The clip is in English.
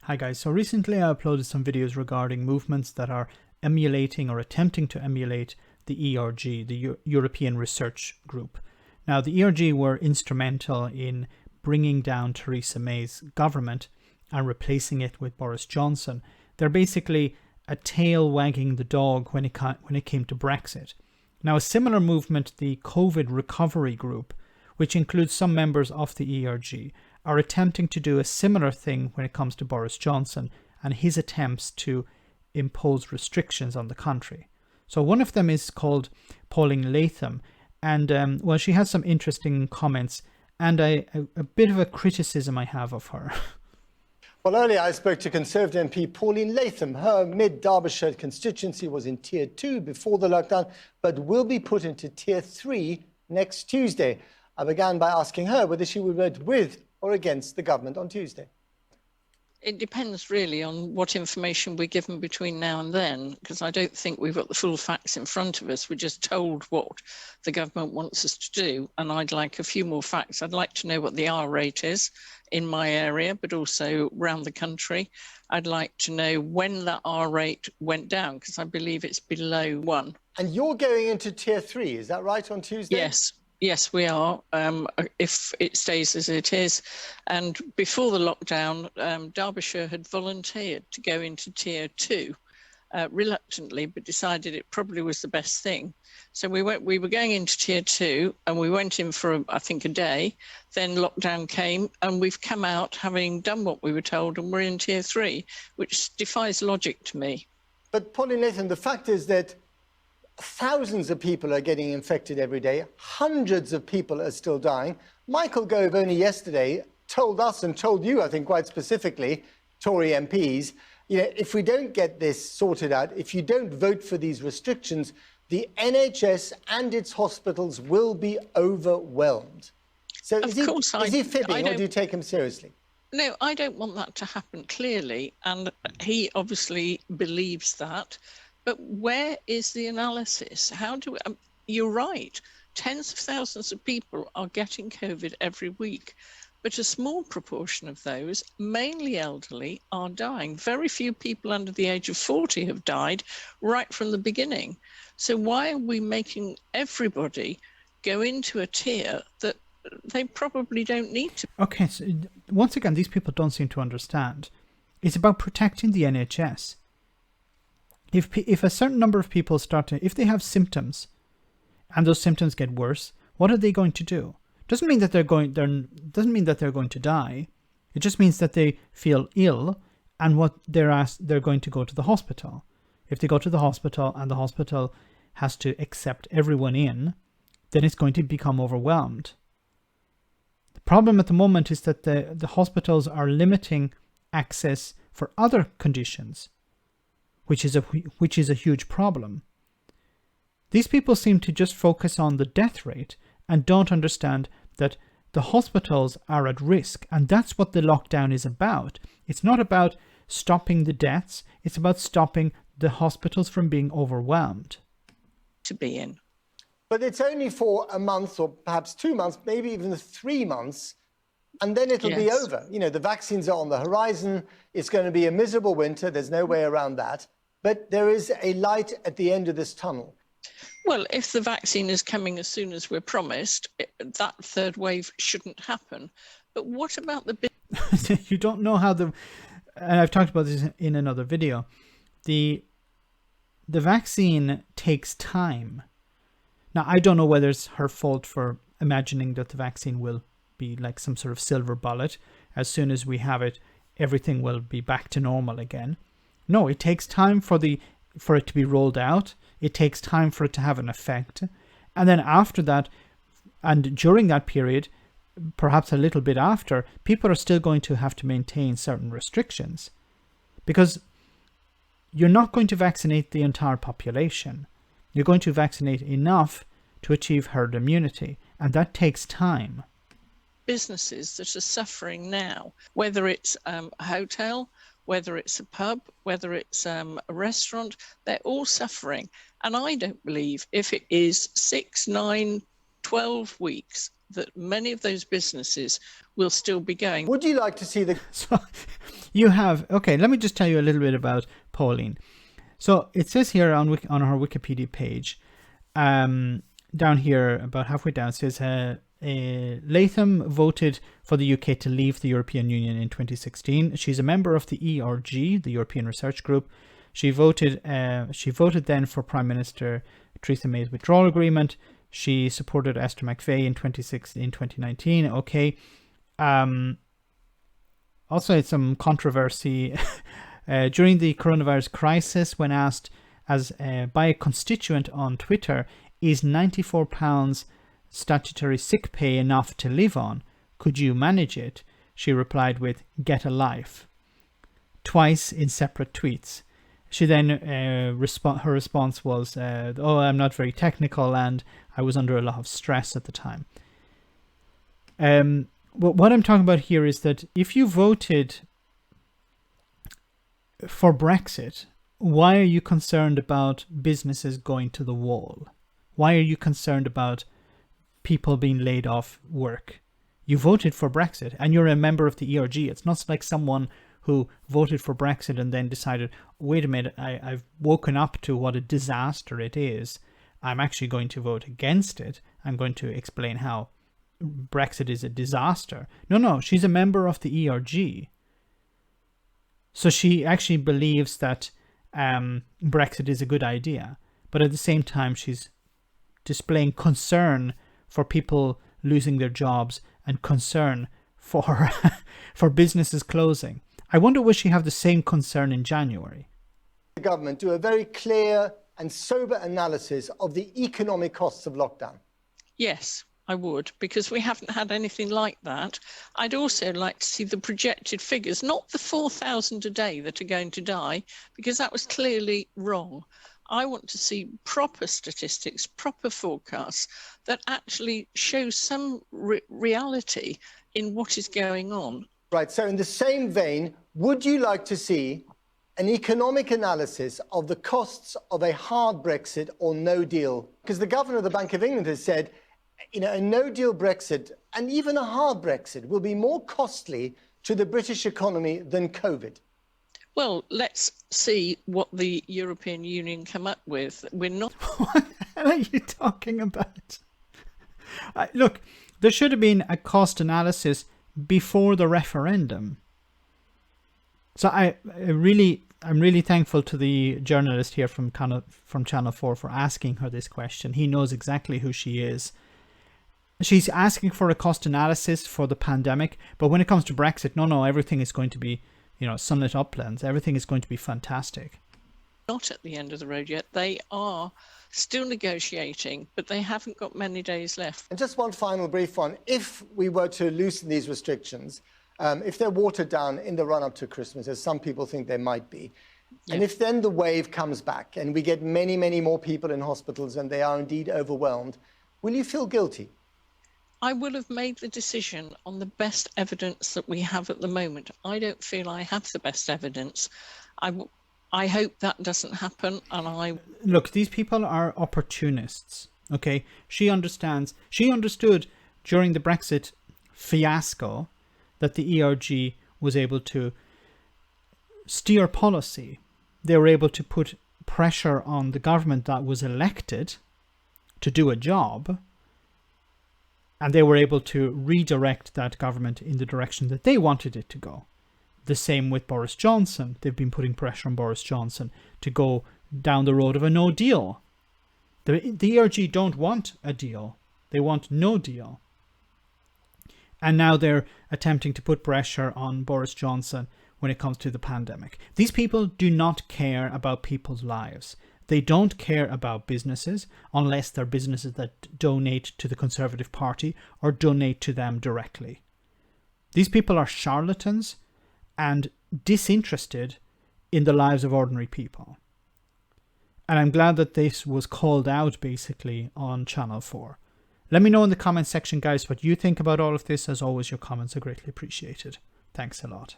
Hi guys, so recently I uploaded some videos regarding movements that are emulating or attempting to emulate the ERG, the European Research Group. Now the ERG were instrumental in bringing down Theresa May's government and replacing it with Boris Johnson. They're basically a tail wagging the dog when it came to Brexit. Now a similar movement, the COVID Recovery Group, which includes some members of the ERG, are attempting to do a similar thing when it comes to Boris Johnson and his attempts to impose restrictions on the country. So one of them is called Pauline Latham, and well, she has some interesting comments and a bit of a criticism I have of her. Well, earlier I spoke to Conservative MP Pauline Latham. Her mid-Derbyshire constituency was in Tier 2 before the lockdown, but will be put into Tier 3 next Tuesday. I began by asking her whether she would vote with or against the government on Tuesday. It depends really on what information we're given between now and then, because I don't think we've got the full facts in front of us. We're just told what the government wants us to do, and I'd like a few more facts. I'd like to know what the R rate is in my area, but also around the country. I'd like to know when that R rate went down, because I believe it's below 1. And you're going into Tier 3, is that right, on Tuesday? Yes, we are, if it stays as it is. And before the lockdown, Derbyshire had volunteered to go into Tier 2, reluctantly, but decided it probably was the best thing. So we were going into Tier 2 and we went in for, I think, a day. Then lockdown came and we've come out having done what we were told and we're in Tier 3, which defies logic to me. But Pauline Latham, the fact is that thousands of people are getting infected every day. Hundreds of people are still dying. Michael Gove only yesterday told us and told you, I think quite specifically, Tory MPs, if we don't get this sorted out, if you don't vote for these restrictions, the NHS and its hospitals will be overwhelmed. So is he fibbing, or do you take him seriously? No, I don't want that to happen, clearly, and he obviously believes that. But where is the analysis? You're right, tens of thousands of people are getting COVID every week, but a small proportion of those, mainly elderly, are dying. Very few people under the age of 40 have died right from the beginning. So why are we making everybody go into a tier that they probably don't need to? Okay, so once again, these people don't seem to understand. It's about protecting the NHS. If a certain number of people if they have symptoms and those symptoms get worse, what are they going to do? Doesn't mean that they're going to die. It just means that they feel ill and they're going to go to the hospital. If they go to the hospital and the hospital has to accept everyone in, then it's going to become overwhelmed. The problem at the moment is that the hospitals are limiting access for other conditions, which is a huge problem. These people seem to just focus on the death rate and don't understand that the hospitals are at risk, and that's what the lockdown is about. It's not about stopping the deaths, it's about stopping the hospitals from being overwhelmed. To be in. But it's only for a month or perhaps 2 months, maybe even 3 months, and then it'll be over. The vaccines are on the horizon. It's going to be a miserable winter. There's no way around that. But there is a light at the end of this tunnel. Well, if the vaccine is coming as soon as we're promised, that third wave shouldn't happen. But what about the... You don't know how and I've talked about this in another video, the vaccine takes time. Now, I don't know whether it's her fault for imagining that the vaccine will be like some sort of silver bullet. As soon as we have it, everything will be back to normal again. No, it takes time for it to be rolled out. It takes time for it to have an effect. And then after that, and during that period, perhaps a little bit after, people are still going to have to maintain certain restrictions. Because you're not going to vaccinate the entire population. You're going to vaccinate enough to achieve herd immunity. And that takes time. Businesses that are suffering now, whether it's a hotel, whether it's a pub, whether it's a restaurant, they're all suffering. And I don't believe if it is 6, 9, 12 weeks, that many of those businesses will still be going. Would you like to see the... So you have, okay, let me just tell you a little bit about Pauline. So it says here on her Wikipedia page, down here, about halfway down, it says Latham voted for the UK to leave the European Union in 2016. She's a member of the ERG, the European Research Group. She voted then for Prime Minister Theresa May's withdrawal agreement. She supported Esther McVey in 2019. Okay. Also had some controversy during the coronavirus crisis when asked by a constituent on Twitter, is £94 statutory sick pay enough to live on? Could you manage it? She replied with, "Get a life," twice in separate tweets. She then, her response was, "Oh, I'm not very technical and I was under a lot of stress at the time." What I'm talking about here is that if you voted for Brexit, why are you concerned about businesses going to the wall? Why are you concerned about people being laid off work? You voted for Brexit and you're a member of the ERG. It's not like someone who voted for Brexit and then decided, wait a minute, I've woken up to what a disaster it is. I'm actually going to vote against it. I'm going to explain how Brexit is a disaster. No, she's a member of the ERG. So she actually believes that Brexit is a good idea. But at the same time, she's displaying concern for people losing their jobs and concern for for businesses closing. I wonder will she have the same concern in January? The government do a very clear and sober analysis of the economic costs of lockdown? Yes, I would, because we haven't had anything like that. I'd also like to see the projected figures, not the 4,000 a day that are going to die, because that was clearly wrong. I want to see proper statistics, proper forecasts that actually show some reality in what is going on. Right, so in the same vein, would you like to see an economic analysis of the costs of a hard Brexit or no deal? Because the governor of the Bank of England has said, you know, a no deal Brexit and even a hard Brexit will be more costly to the British economy than COVID. Well, let's see what the European Union come up with. We're not... What the hell are you talking about? Look, there should have been a cost analysis before the referendum. So I'm really thankful to the journalist here from Channel 4 for asking her this question. He knows exactly who she is. She's asking for a cost analysis for the pandemic, but when it comes to Brexit, no, everything is going to be, you know, sunlit uplands. Everything is going to be fantastic. Not at the end of the road yet. They are still negotiating, but they haven't got many days left. And just one final brief one. If we were to loosen these restrictions, if they're watered down in the run-up to Christmas, as some people think they might be, and if then the wave comes back and we get many, many more people in hospitals and they are indeed overwhelmed, will you feel guilty? I will have made the decision on the best evidence that we have at the moment. I don't feel I have the best evidence. I hope that doesn't happen. And look, these people are opportunists. Okay, she understood during the Brexit fiasco that the ERG was able to steer policy. They were able to put pressure on the government that was elected to do a job. And they were able to redirect that government in the direction that they wanted it to go. The same with Boris Johnson. They've been putting pressure on Boris Johnson to go down the road of a no deal. The ERG don't want a deal. They want no deal. And now they're attempting to put pressure on Boris Johnson when it comes to the pandemic. These people do not care about people's lives. They don't care about businesses unless they're businesses that donate to the Conservative Party or donate to them directly. These people are charlatans and disinterested in the lives of ordinary people. And I'm glad that this was called out basically on Channel 4. Let me know in the comment section, guys, what you think about all of this. As always, your comments are greatly appreciated. Thanks a lot.